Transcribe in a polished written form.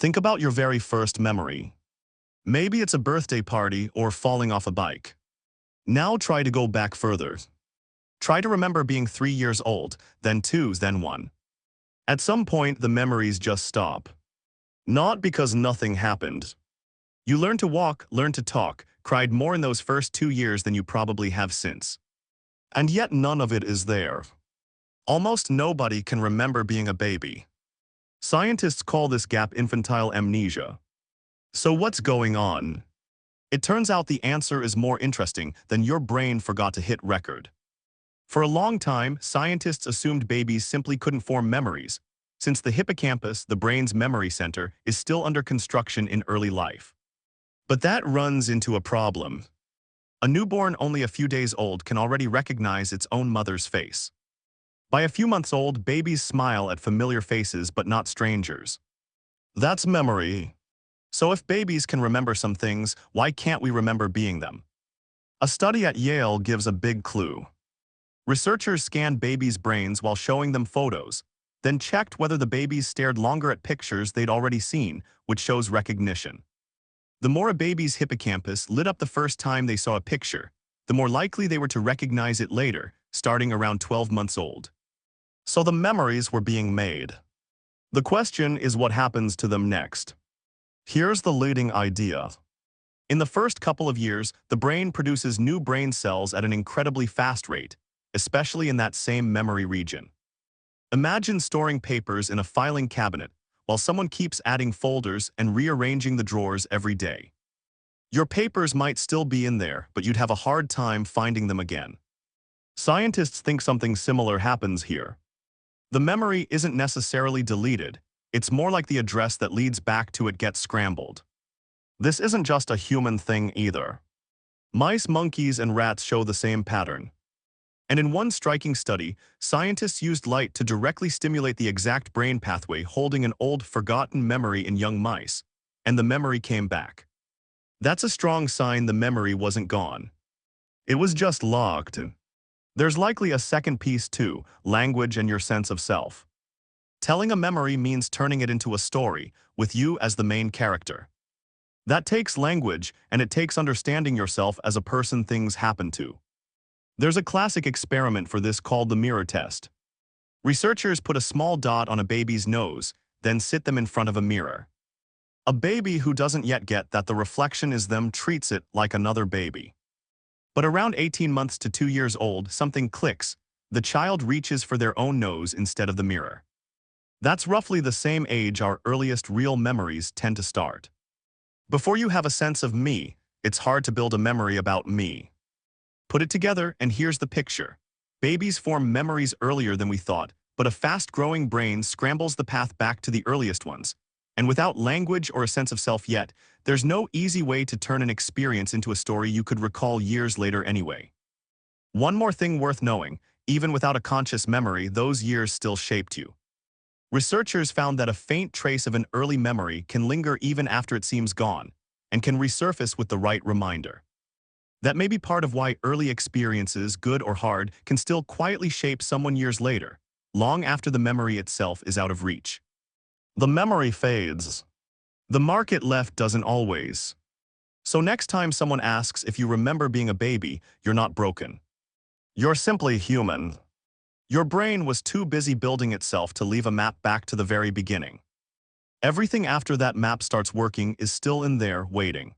Think about your very first memory. Maybe it's a birthday party or falling off a bike. Now try to go back further. Try to remember being 3 years old, then 2, then 1. At some point, the memories just stop. Not because nothing happened. You learned to walk, learned to talk, cried more in those first 2 years than you probably have since. And yet none of it is there. Almost nobody can remember being a baby. Scientists call this gap infantile amnesia. So what's going on? It turns out the answer is more interesting than your brain forgot to hit record. For a long time, scientists assumed babies simply couldn't form memories, since the hippocampus, the brain's memory center, is still under construction in early life. But that runs into a problem. A newborn only a few days old can already recognize its own mother's face. By a few months old, babies smile at familiar faces but not strangers. That's memory. So if babies can remember some things, why can't we remember being them? A study at Yale gives a big clue. Researchers scanned babies' brains while showing them photos, then checked whether the babies stared longer at pictures they'd already seen, which shows recognition. The more a baby's hippocampus lit up the first time they saw a picture, the more likely they were to recognize it later, starting around 12 months old. So the memories were being made. The question is what happens to them next. Here's the leading idea. In the first couple of years, the brain produces new brain cells at an incredibly fast rate, especially in that same memory region. Imagine storing papers in a filing cabinet while someone keeps adding folders and rearranging the drawers every day. Your papers might still be in there, but you'd have a hard time finding them again. Scientists think something similar happens here. The memory isn't necessarily deleted, it's more like the address that leads back to it gets scrambled. This isn't just a human thing either. Mice, monkeys, and rats show the same pattern. And in one striking study, scientists used light to directly stimulate the exact brain pathway holding an old, forgotten memory in young mice, and the memory came back. That's a strong sign the memory wasn't gone. It was just logged. There's likely a second piece too, language and your sense of self. Telling a memory means turning it into a story, with you as the main character. That takes language, and it takes understanding yourself as a person things happen to. There's a classic experiment for this called the mirror test. Researchers put a small dot on a baby's nose, then sit them in front of a mirror. A baby who doesn't yet get that the reflection is them treats it like another baby. But around 18 months to 2 years old, something clicks. The child reaches for their own nose instead of the mirror. That's roughly the same age our earliest real memories tend to start. Before you have a sense of me, it's hard to build a memory about me. Put it together, and here's the picture. Babies form memories earlier than we thought, but a fast-growing brain scrambles the path back to the earliest ones. And without language or a sense of self yet, there's no easy way to turn an experience into a story you could recall years later anyway. One more thing worth knowing, even without a conscious memory, those years still shaped you. Researchers found that a faint trace of an early memory can linger even after it seems gone, and can resurface with the right reminder. That may be part of why early experiences, good or hard, can still quietly shape someone years later, long after the memory itself is out of reach. The memory fades. The mark it left doesn't always. So next time someone asks if you remember being a baby, you're not broken. You're simply human. Your brain was too busy building itself to leave a map back to the very beginning. Everything after that map starts working is still in there, waiting.